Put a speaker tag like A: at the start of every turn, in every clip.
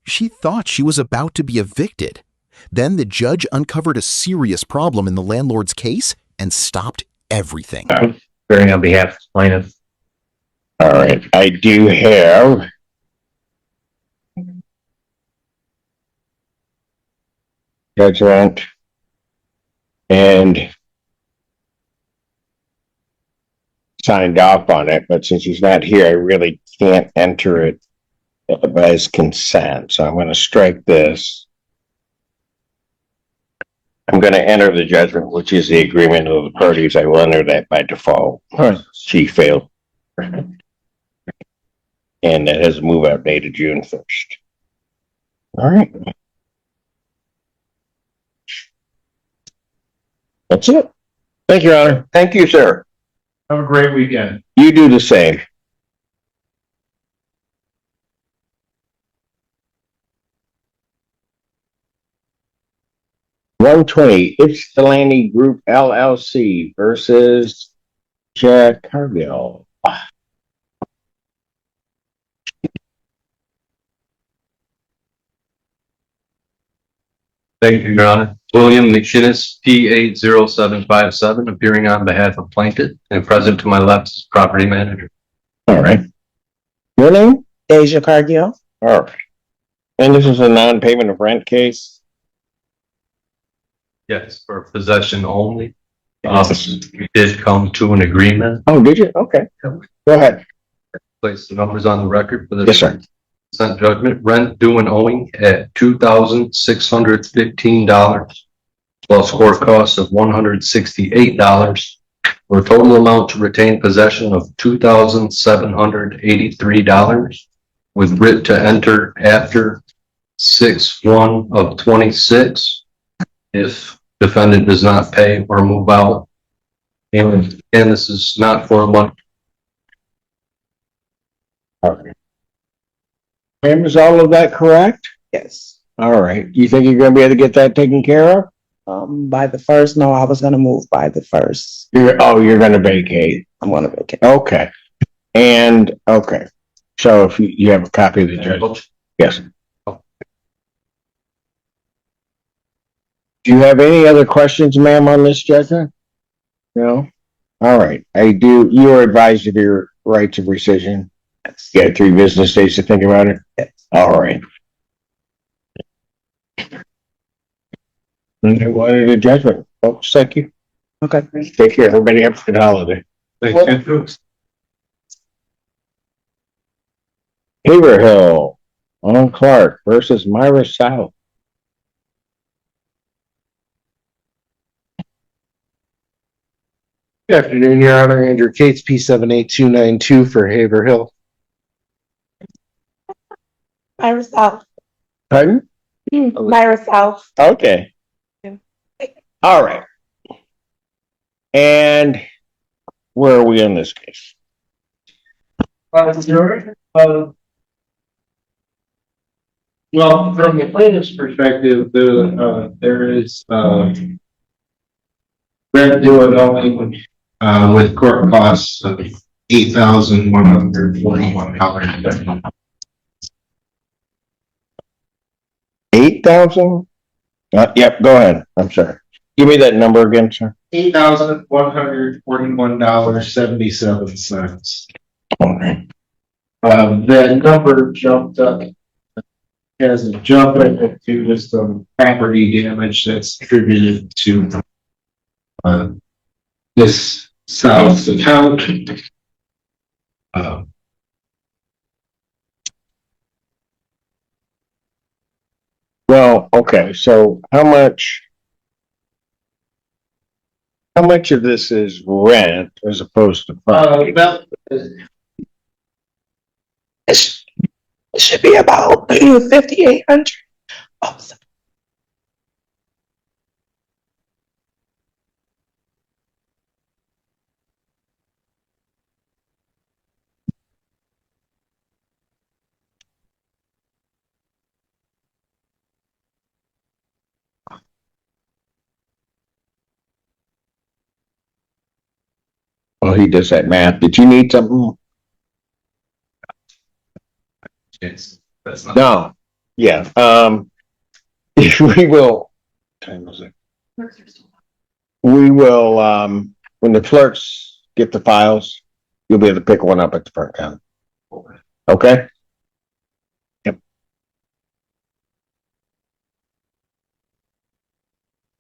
A: She thought she was about to be evicted. Then the judge uncovered a serious problem in the landlord's case and stopped everything.
B: Appearing on behalf of the plaintiff.
C: All right, I do have judgment and signed off on it, but since he's not here, I really can't enter it as consent. So I'm going to strike this. I'm going to enter the judgment, which is the agreement of the parties. I will enter that by default. She failed. And that has a move out date of June 1st. All right. That's it. Thank you, Your Honor. Thank you, sir.
B: Have a great weekend.
C: You do the same. $120. It's Delaney Group LLC versus Jack Cargill.
D: Thank you, Your Honor. William McShinnis, P80757, appearing on behalf of plaintiff, and present to my left is property manager.
C: All right. Your name?
E: Deja Cargill.
C: All right. And this is a non-payment of rent case?
D: Yes, for possession only. We did come to an agreement.
C: Oh, did you? Okay. Go ahead.
D: Place the numbers on the record for this.
C: Yes, sir.
D: Consent judgment. Rent due and owing at $2,615 plus court costs of $168 for a total amount to retain possession of $2,783 with writ to enter after 6/1 of 26 if defendant does not pay or move out. And this is not for a month.
C: Okay. And is all of that correct?
E: Yes.
C: All right. You think you're going to be able to get that taken care of?
E: By the 1st. No, I was going to move by the 1st.
C: You're going to vacate.
E: I'm going to vacate.
C: Okay. And, okay. So if you have a copy of the judgment. Yes. Do you have any other questions, ma'am, on this judgment? No? All right. You are advised of your rights of rescission.
E: Yes.
C: You got 3 business days to think about it?
E: Yes.
C: All right. And I wanted a judgment. Folks, thank you.
E: Okay.
C: Take care. Everybody have a good holiday.
D: Thank you.
C: Haverhill on Clark versus Myra South.
F: Good afternoon, Your Honor. Andrew Cates, P78292 for Haverhill.
E: Myra South.
C: Pardon?
E: Myra South.
C: Okay. All right. And where are we in this case?
B: Well, from the plaintiff's perspective, there is rent due and owing with court costs of $8,141.
C: 8,000? Yep, go ahead. I'm sorry. Give me that number again, sir.
B: $8,141.77.
C: Okay.
B: The number jumped up as a jump to just some property damage that's attributed to this South account.
C: Well, okay, so how much of this is rent as opposed to property?
E: It should be about 5,800. Oh,
C: Well, he does that math. Did you need something?
D: Yes, that's not.
C: No. Yeah, we will, time was it? We will, when the clerks get the files, you'll be able to pick one up at the front counter. Okay? Yep.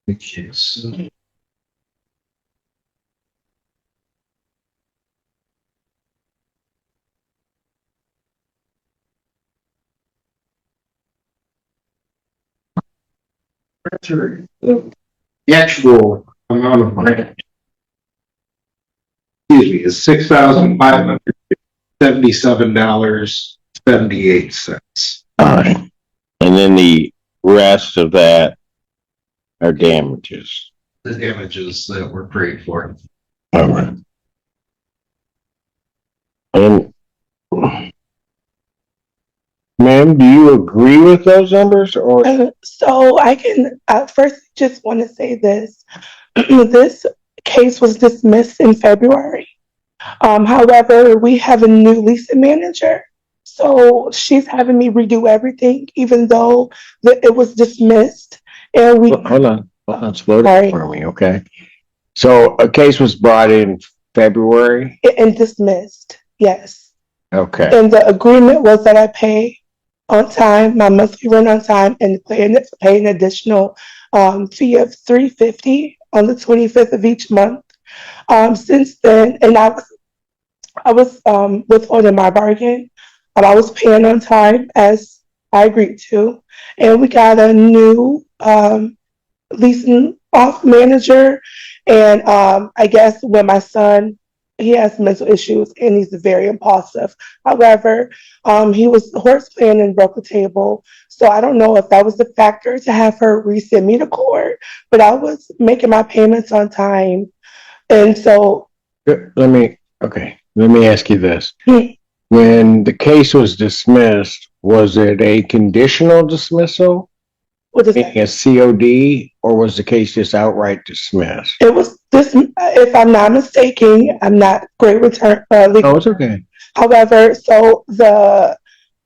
D: Okay, so
B: The actual amount of rent, excuse me, is $6,577.78.
C: All right. And then the rest of that are damages.
D: the damages that were paid for.
C: All right. And ma'am, do you agree with those numbers or?
E: So I can first just want to say this. This case was dismissed in February. However, we have a new leasing manager. So she's having me redo everything, even though it was dismissed. And we
C: Hold on, slow
E: Sorry.
C: down for me, okay? So a case was brought in February?
E: and dismissed, yes.
C: Okay,
E: And the agreement was that I pay on time, my monthly rent on time, and pay an additional fee of $350 on the 25th of each month. Since then, and I was withholding my bargain. I was paying on time as I agreed to, and we got a new leasing off manager. And I guess when my son, he has mental issues and he's very impulsive. However, he was horse playing and broke a table. So I don't know if that was the factor to have her resend me to court, but I was making my payments on time. And so
C: let me ask you this. When the case was dismissed, was it a conditional dismissal?
E: what is
C: Meaning
E: that?
C: a COD, or was the case just outright dismissed?
E: It was this, if I'm not mistaken, I'm not great with legal.
C: Oh, it's okay.
E: However, so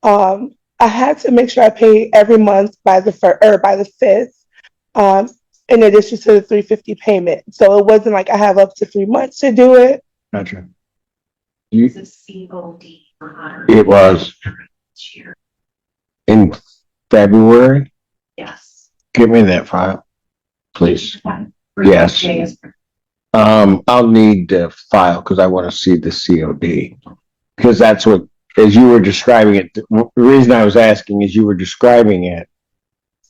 E: I had to make sure I pay every month by the by the 5th, in addition to the $350 payment. So it wasn't like I have up to 3 months to do it.
C: Gotcha.
G: It's a COD.
C: It was in February?
G: Yes.
C: Give me that file, please.
G: Yes.
C: I'll need the file because I want to see the COD. Because that's what, as you were describing it, the reason I was asking is you were describing it,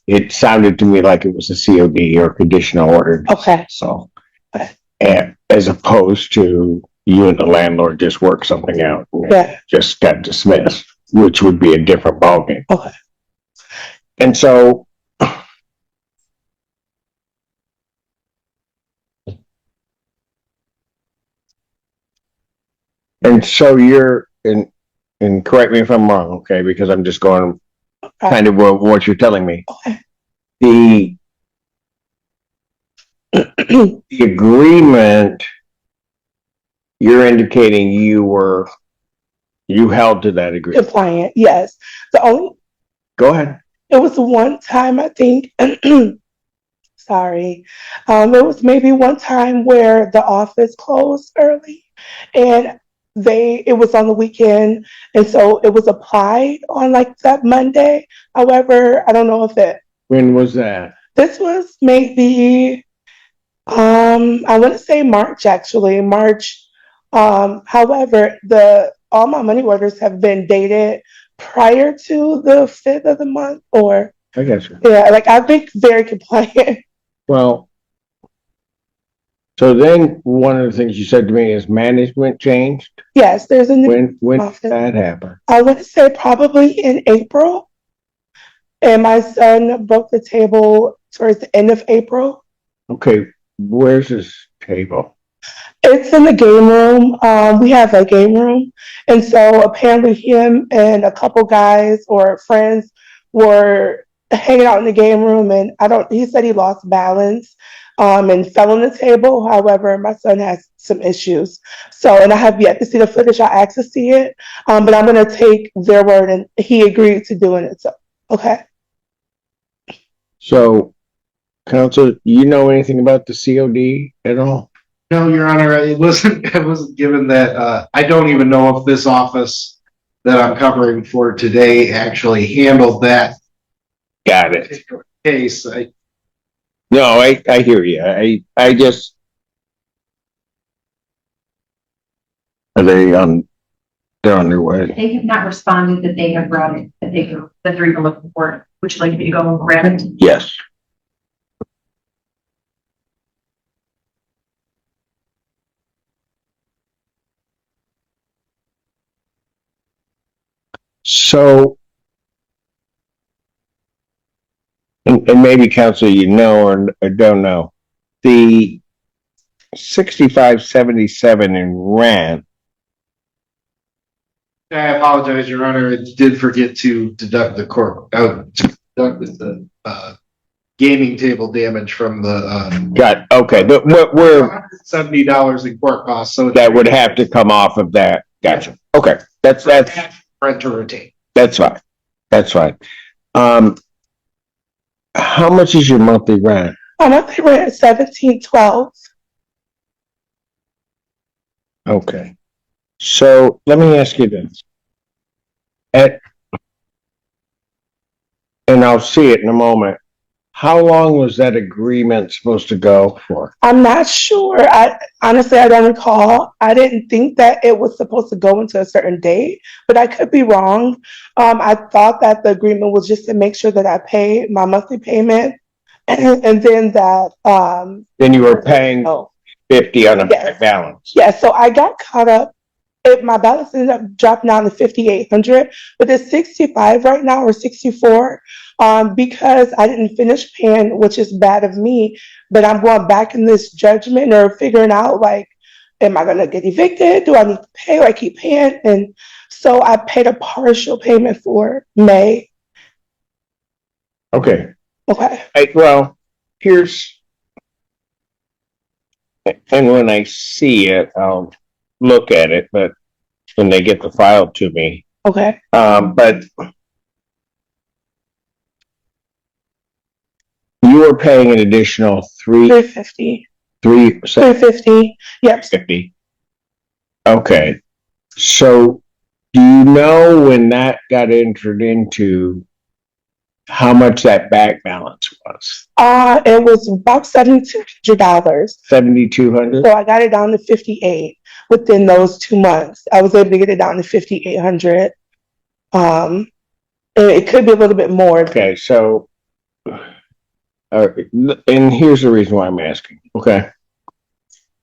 C: it sounded to me like it was a COD or conditional order.
E: Okay.
C: So,
E: Okay.
C: and as opposed to you and the landlord just worked something out and
E: Yeah.
C: just got dismissed, which would be a different ballgame.
E: Okay.
C: And so, you're and correct me if I'm wrong, okay, because I'm just going kind of what you're telling me.
E: Okay.
C: The agreement, you're indicating you held to that agreement.
E: Compliant, yes.
C: Go ahead.
E: It was one time, I think, sorry. It was maybe one time where the office closed early and it was on the weekend. And so it was applied on like that Monday. However, I don't know if
C: When was that?
E: this was maybe, I want to say March, actually, March. However, all my money orders have been dated prior to the 5th of the month, or
C: I got you.
E: yeah, like I've been very compliant.
C: Well, so then one of the things you said to me is management changed.
E: Yes, there's a new
C: When
E: office.
C: did that happen?
E: I want to say probably in April, and my son broke the table towards the end of April.
C: Okay, where's this table?
E: It's in the game room. We have a game room. And so apparently him and a couple guys or friends were hanging out in the game room, and he said he lost balance and fell on the table. However, my son has some issues. So, and I have yet to see the footage. I asked to see it. But I'm going to take their word, and he agreed to doing it. So, okay.
C: So, counsel, you know anything about the COD at all?
B: No, Your Honor, I wasn't given that, I don't even know if this office that I'm covering for today actually handled that
C: Got it.
B: particular case.
C: No, I hear you. I just. Are they on, they're on their way?
G: They have not responded that they have brought it, that they're even looking for it. Would you like me to go and grab it?
C: Yes. So, and maybe counsel, you know, or don't know, the 6577 in rent.
B: I apologize, Your Honor, I did forget to deduct deducted the, gaming table damage from the,
C: Got, okay, but we're,
B: $170 in court costs, so
C: that would have to come off of that. Gotcha. Okay, that's
B: rent to retain.
C: That's fine. That's fine. How much is your monthly rent?
E: My monthly rent is $17.12.
C: Okay. So let me ask you this. And I'll see it in a moment. How long was that agreement supposed to go for?
E: I'm not sure. I honestly, I don't recall. I didn't think that it was supposed to go into a certain date, but I could be wrong. I thought that the agreement was just to make sure that I pay my monthly payment, and then that.
C: Then you were paying
E: Oh,
C: 50 on a
E: yes.
C: balance.
E: Yeah, so I got caught up. My balance ended up dropping down to 5,800, but it's 65 right now or 64, because I didn't finish paying, which is bad of me. But I'm going back in this judgment or figuring out like, am I gonna get evicted? Do I need to pay? Or I keep paying? And so I paid a partial payment for May.
C: Okay.
E: Okay.
C: Well, here's, and when I see it, I'll look at it, but when they get the file to me.
E: Okay.
C: But you were paying an additional
E: 350. 350. Yep.
C: 50. Okay. So do you know when that got entered into how much that back balance was?
E: It was about $7,200.
C: 7,200?
E: So I got it down to 58 within those 2 months. I was able to get it down to 5,800. And it could be a little bit more.
C: Okay, so and here's the reason why I'm asking. Okay.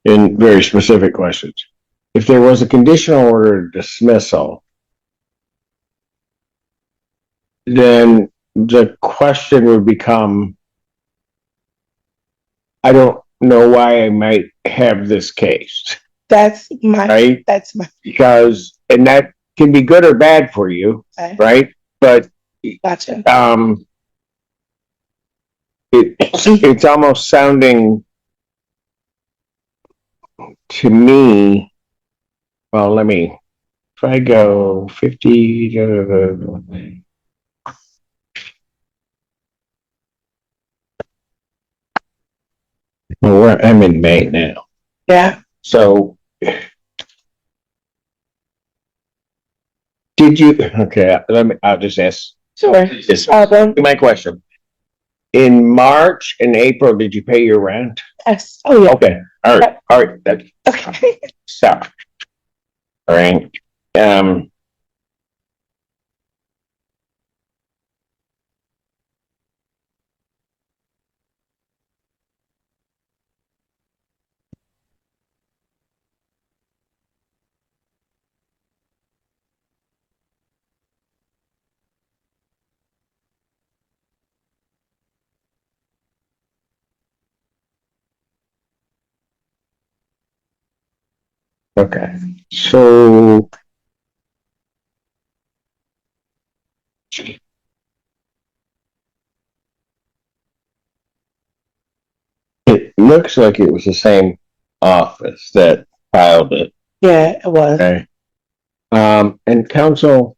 C: In very specific questions. If there was a conditional order dismissal, then the question would become, I don't know why I might have this case.
E: That's my,
C: right?
E: That's my,
C: Because, and that can be good or bad for you,
E: okay.
C: right? But,
E: Gotcha.
C: it's almost sounding to me, well, if I go 50, well, I'm in May now.
E: Yeah.
C: So, did you, okay, I'll just ask.
E: Sure.
C: This
E: Problem.
C: my question. In March and April, did you pay your rent?
E: Yes. Oh, yeah.
C: Okay. All right. All right. That's
E: Okay.
C: so. All right. Okay. So. It looks like it was the same office that filed it.
E: Yeah, it was.
C: Okay. And counsel,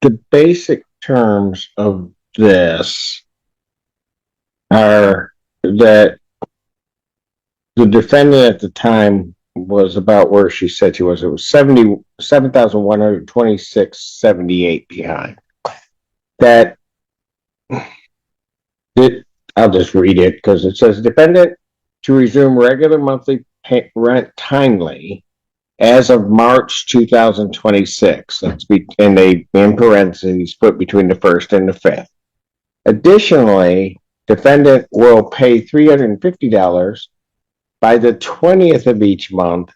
C: the basic terms of this are that the defendant at the time was about where she said she was. It was 77,126.78 behind. That it, I'll just read it because it says defendant to resume regular monthly rent timely as of March 2026. That's and they in parentheses put between the 1st and the 5th. Additionally, defendant will pay $350 by the 20th of each month,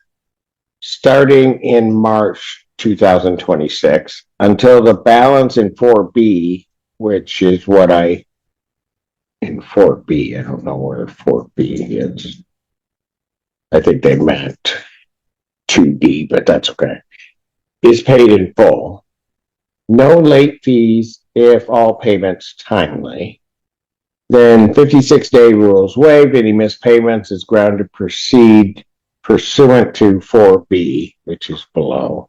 C: starting in March 2026, until the balance in 4B, which is what in 4B, I don't know where 4B is. I think they meant 2D, but that's okay, is paid in full. No late fees if all payments timely. Then 56-day rules waived. Any missed payments is ground to proceed pursuant to 4B, which is below.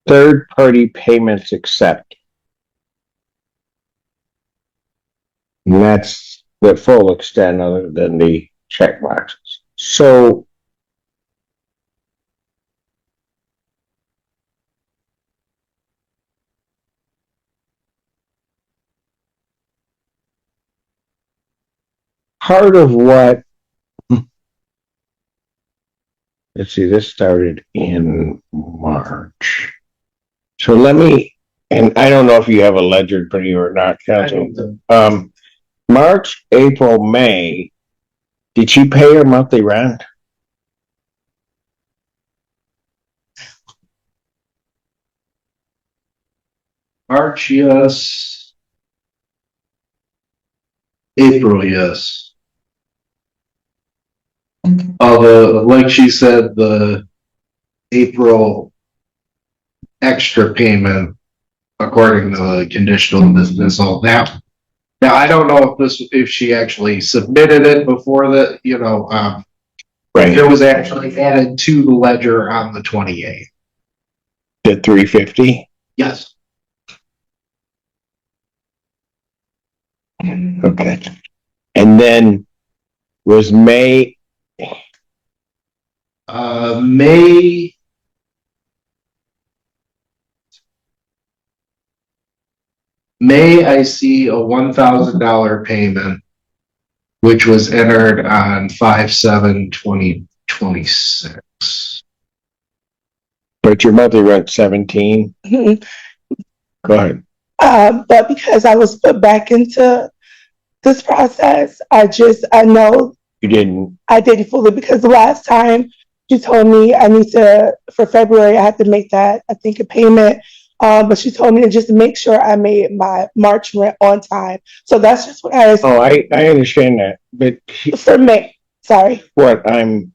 C: Third-party payments accepted. And that's the full extent other than the check boxes. So part of what, let's see, this started in March. So let me, and I don't know if you have a ledger for you or not, Council. March, April, May, did she pay her monthly rent?
B: March, yes. April, yes. Although, like she said, the April extra payment, according to the conditional dismissal, now I don't know if she actually submitted it before the,
C: Right.
B: it was actually added to the ledger on the 28th.
C: The $350?
B: Yes.
C: Okay. And then was May,
B: May, I see a $1,000 payment, which was entered on 5/7/2026.
C: but your monthly rent 17?
E: Mhm.
C: Go ahead.
E: But because I was put back into this process, I know
C: You didn't.
E: I didn't fully, because the last time she told me I need to, for February, I had to make that, I think, a payment. But she told me to just make sure I made my March rent on time. So that's just what I,
C: Oh, I understand that, but
E: for May, sorry.
C: what I'm,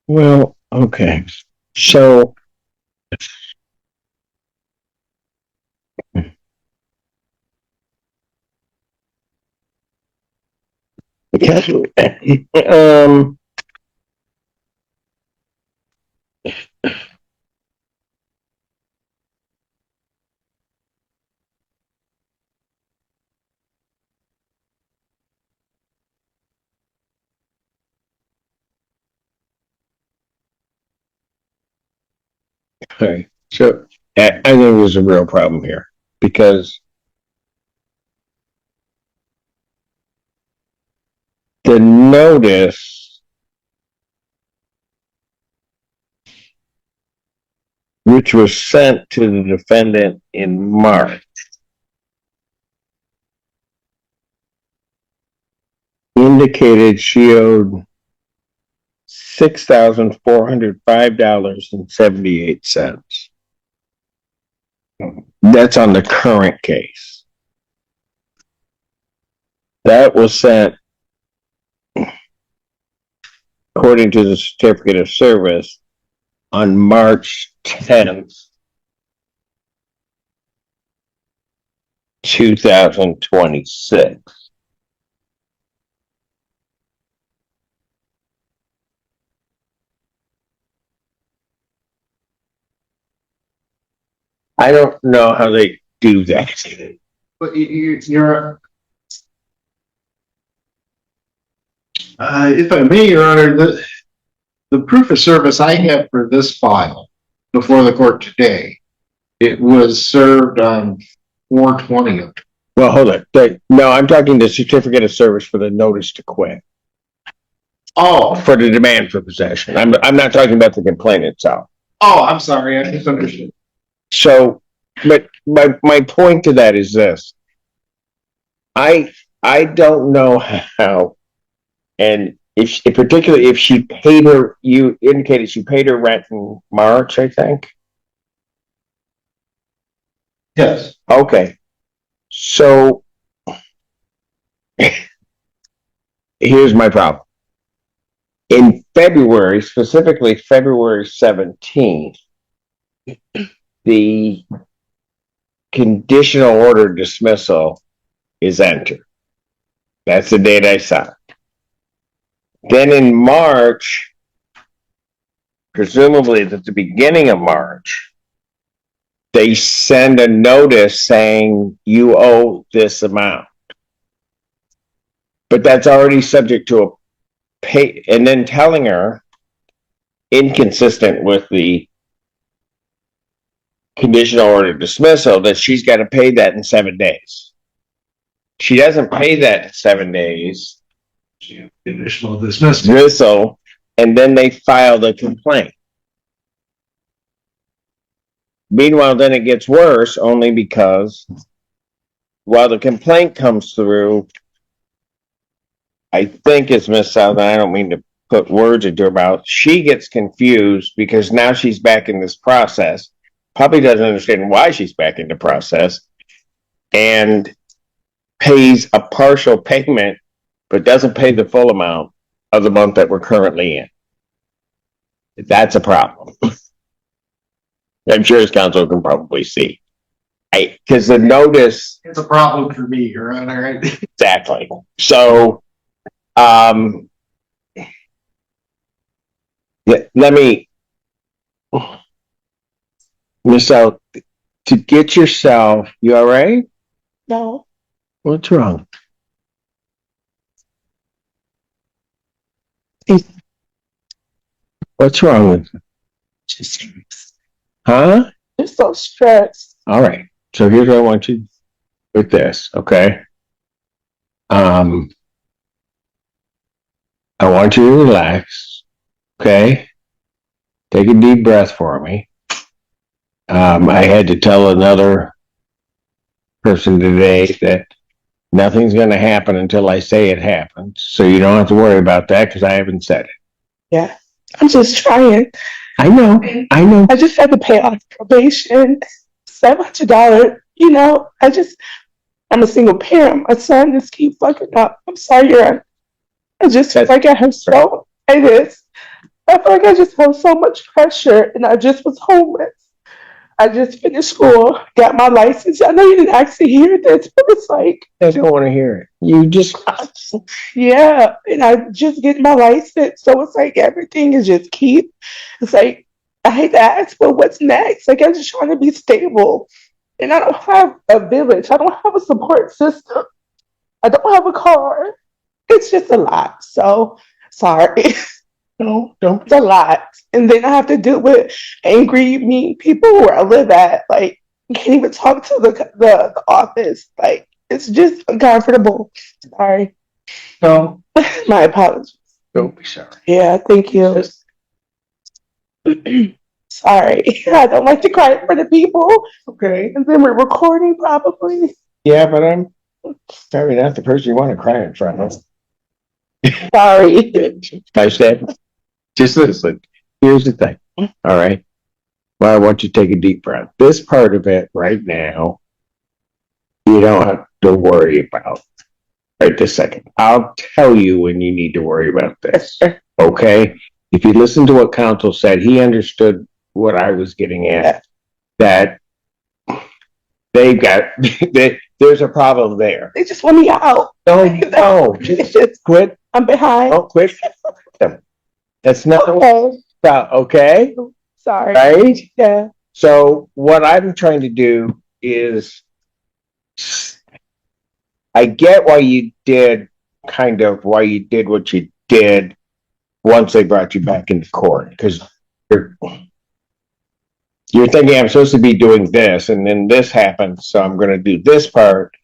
C: well, okay. So um okay. So I think there's a real problem here because the notice, which was sent to the defendant in March, indicated she owed $6,405.78. That's on the current case. That was sent, according to the certificate of service, on March 10th, 2026. I don't know how they do that.
B: But you're, if I may, Your Honor, the proof of service I have for this file before the court today, it was served on 4/20.
C: Well, hold on. No, I'm talking the certificate of service for the notice to quit.
B: Oh,
C: For the demand for possession. I'm not talking about the complaint itself.
B: oh, I'm sorry, I misunderstood.
C: So, but my point to that is this. I don't know how, and particularly if she paid her, you indicated she paid her rent in March, I think.
B: Yes.
C: Okay. So here's my problem. In February, specifically February 17th, the conditional order dismissal is entered. That's the date I saw. Then in March, presumably at the beginning of March, they send a notice saying you owe this amount. But that's already subject to a pay, and then telling her, inconsistent with the conditional order dismissal, that she's got to pay that in 7 days. She doesn't pay that in 7 days.
B: Conditional dismissal.
C: Dismissal, and then they file the complaint. Meanwhile, then it gets worse only because while the complaint comes through, I think it's Miss South, and I don't mean to put words into her mouth, she gets confused because now she's back in this process, probably doesn't understand why she's back in the process, and pays a partial payment, but doesn't pay the full amount of the month that we're currently in. That's a problem. I'm sure his counsel can probably see. Because the notice...
B: It's a problem for me, Your Honor.
C: Exactly. So, let me... Miss Out, to get yourself... You all right?
E: No.
C: What's wrong? What's wrong with you? Huh?
E: I'm so stressed.
C: All right. So here's what I want you with this, okay? I want you to relax, okay? Take a deep breath for me. I had to tell another person today that nothing's going to happen until I say it happens. So you don't have to worry about that because I haven't said it.
E: Yeah. I'm just trying.
C: I know.
E: I just had to pay off probation, $700. You know, I'm a single parent. My son just keeps fucking up. I'm sorry, Your Honor. I just feel like I have so, I feel like I just have so much pressure, and I just was homeless. I just finished school, got my license. I know you didn't actually hear this, but it's like,
C: I don't want to hear it. You just...
E: Yeah, and I just get my license, so it's like everything is just keep. It's like I hate to ask, but what's next? Like I'm just trying to be stable, and I don't have a village. I don't have a support system. I don't have a car. It's just a lot. So sorry. No, don't. It's a lot, and then I have to deal with angry, mean people where I live at. Like I can't even talk to the office. Like it's just uncomfortable. Sorry.
C: No.
E: My apologies.
C: Don't be sorry.
E: Yeah, thank you. Sorry. I don't like to cry in front of people.
C: Okay.
E: And then we're recording probably.
C: Yeah, but I'm probably not the person you want to cry in front of.
E: Sorry.
C: I said, just listen. Here's the thing. All right. Well, I want you to take a deep breath. This part of it right now, you don't have to worry about right this second. I'll tell you when you need to worry about this. Okay. If you listen to what counsel said, he understood what I was getting at. That they've got, there's a problem there.
E: They just want me out.
C: No, just quit.
E: I'm behind.
C: Don't quit. That's not
E: Okay.
C: okay.
E: Sorry.
C: Right?
E: Yeah.
C: So what I'm trying to do is, I get why you did why you did what you did once they brought you back into court, because you're thinking I'm supposed to be doing this, and then this happens, so I'm going to do this part,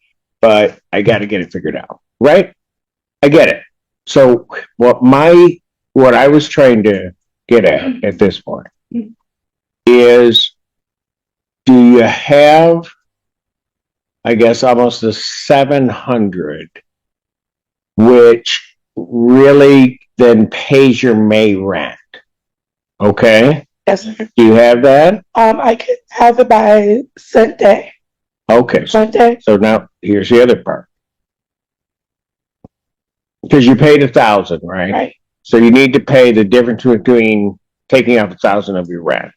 C: but I got to get it figured out, right? I get it. So what I was trying to get at this point is, do you have, I guess, almost a 700, which really then pays your May rent? Okay.
E: Yes, sir.
C: Do you have that?
E: I could have it by Sunday.
C: Okay.
E: Sunday.
C: So now here's the other part. Because you paid 1,000, right?
E: Right.
C: So you need to pay the difference between taking out 1,000 of your rent.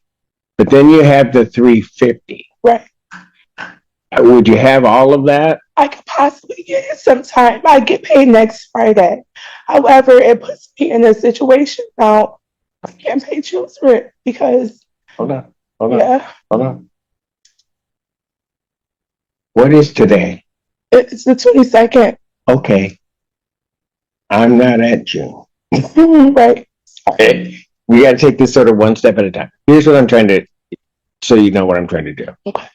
C: But then you have the 350.
E: Right.
C: Would you have all of that?
E: I could possibly get it sometime. I get paid next Friday. However, it puts me in a situation now. I can't pay children's rent because
C: Hold on.
E: yeah,
C: Hold on. What is today?
E: it's the 22nd.
C: Okay. I'm not at June.
E: Right.
C: We got to take this sort of one step at a time. Here's what I'm trying to, so you know what I'm trying to do.
E: Okay.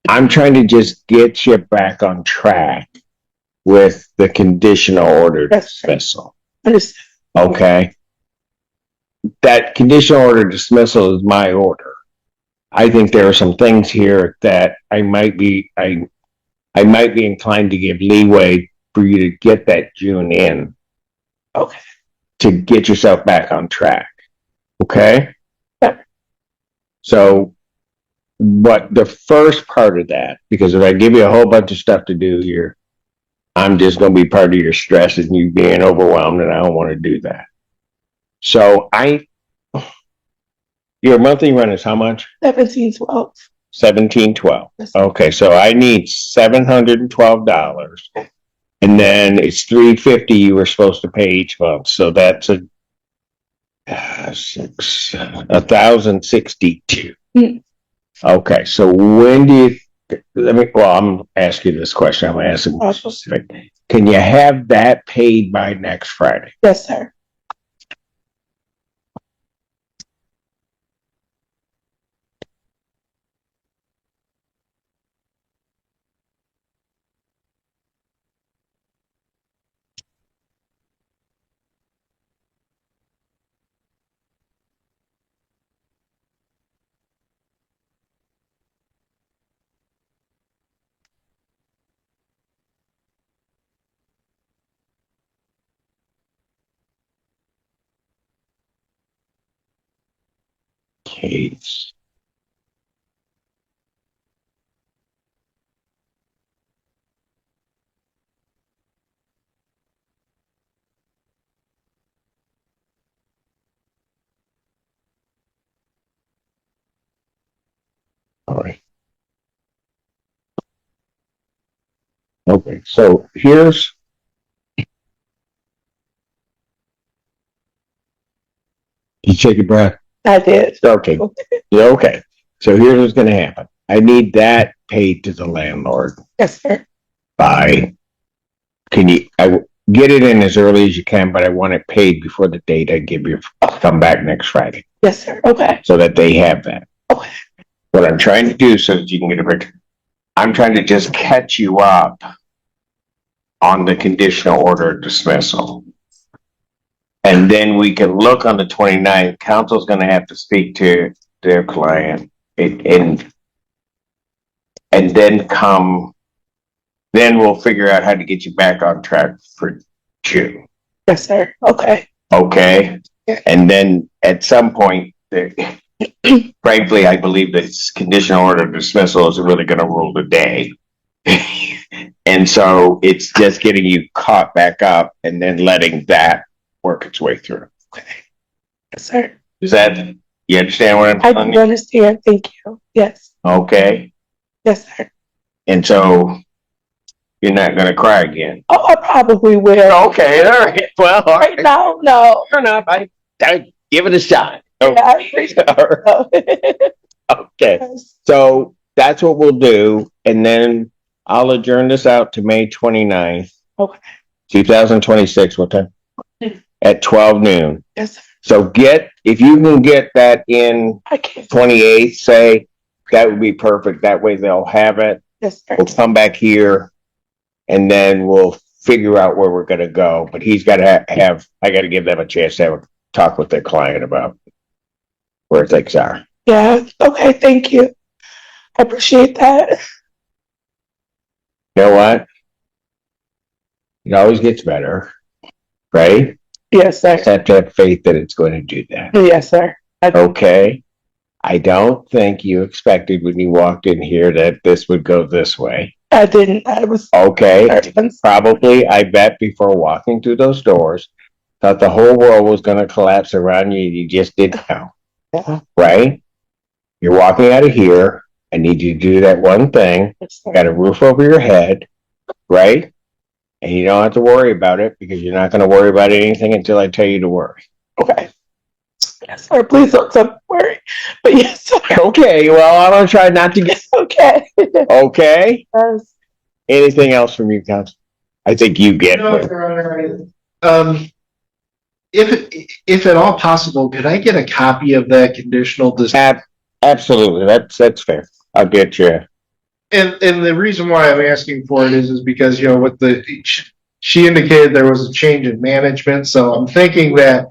C: I'm trying to just get you back on track with the conditional order dismissal.
E: Understood.
C: Okay. That conditional order dismissal is my order. I think there are some things here that I might be inclined to give leeway for you to get that June in.
E: Okay.
C: To get yourself back on track. Okay?
E: Yeah.
C: So, what the first part of that, because if I give you a whole bunch of stuff to do here, I'm just going to be part of your stress and you being overwhelmed, and I don't want to do that. So, your monthly rent is how much?
E: 1712.
C: $17.12.
E: Yes.
C: Okay, so I need $712. And then it's $350 you were supposed to pay each month. So that's $1,062. Okay, so when do you, I'm asking you this question. I'm going to ask you specific. Can you have that paid by next Friday?
E: Yes, sir.
C: Case. All right. Okay, so here's, you take a breath.
E: I did.
C: Okay. Okay. So here's what's going to happen. I need that paid to the landlord
E: Yes, sir.
C: by, I get it in as early as you can, but I want it paid before the date I give you, come back next Friday.
E: Yes, sir. Okay.
C: So that they have that.
E: Okay.
C: What I'm trying to do so that you can get a picture, I'm trying to just catch you up on the conditional order dismissal. And then we can look on the 29th. Counsel's going to have to speak to their client and then then we'll figure out how to get you back on track for June.
E: Yes, sir. Okay.
C: Okay?
E: Yeah.
C: And then at some point, frankly, I believe this conditional order dismissal is really gonna rule the day. And so it's just getting you caught back up and then letting that work its way through.
E: Okay. Yes, sir.
C: Is that, you understand what I'm
E: I
C: telling
E: do
C: you?
E: understand. Thank you. Yes.
C: Okay,
E: Yes, sir.
C: and so you're not gonna cry again.
E: Oh, I probably will.
C: Okay, all right, well, all
E: Right
C: right,
E: now, no.
C: fair enough, I give it a shot.
E: Yeah, I appreciate it.
C: Okay,
E: Yes.
C: so that's what we'll do, and then I'll adjourn this out to May 29th.
E: Okay.
C: 2026, what time? At 12 noon.
E: Yes, sir.
C: So if you can get that in
E: I can.
C: 28th, say, that would be perfect. That way they'll have it.
E: Yes, sir.
C: We'll come back here and then we'll figure out where we're gonna go. But he's gotta I gotta give them a chance to have a talk with their client about where things are.
E: Yeah. Okay. Thank you. I appreciate that.
C: You know what? It always gets better, right?
E: Yes, sir.
C: Just have to have faith that it's going to do that.
E: Yes, sir.
C: Okay. I don't think you expected when you walked in here that this would go this way.
E: I didn't. I was.
C: Okay. Probably, I bet before walking through those doors, thought the whole world was going to collapse around you. You just didn't know.
E: Yeah.
C: Right? You're walking out of here. I need you to do that one thing.
E: Yes, sir.
C: Got a roof over your head. Right? And you don't have to worry about it because you're not going to worry about anything until I tell you to worry.
E: Okay. Yes, sir. Please don't worry. But yes, sir.
C: Okay. Well, I'm going to try not to get.
E: Okay.
C: Okay.
E: Yes.
C: Anything else from you, Council? I think you get
B: No,
C: it.
B: Your Honor, if at all possible, could I get a copy of that conditional dismissal?
C: Absolutely. That's fair. I'll get you.
B: And the reason why I'm asking for it is because, with she indicated there was a change in management, so I'm thinking that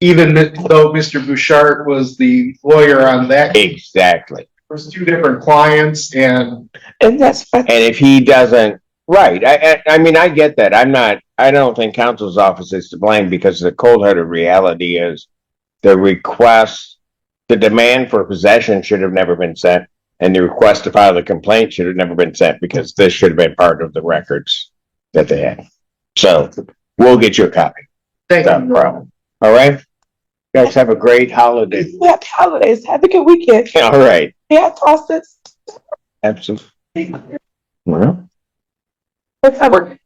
B: even though Mr. Bouchard was the lawyer on that,
C: Exactly.
B: there's two different clients, and
E: that's fine.
C: And if he doesn't, right. I mean, I get that. I don't think counsel's office is to blame because the cold-hearted reality is the demand for possession should have never been sent. And the request to file the complaint should have never been sent because this should have been part of the records that they had. So we'll get you a copy.
B: thank
C: No
B: you.
C: problem. All right. You guys have a great holiday.
E: Happy holidays. Have a good weekend.
C: All right.
E: Yeah, toss this.
C: Absolutely. Well,
E: Let's have a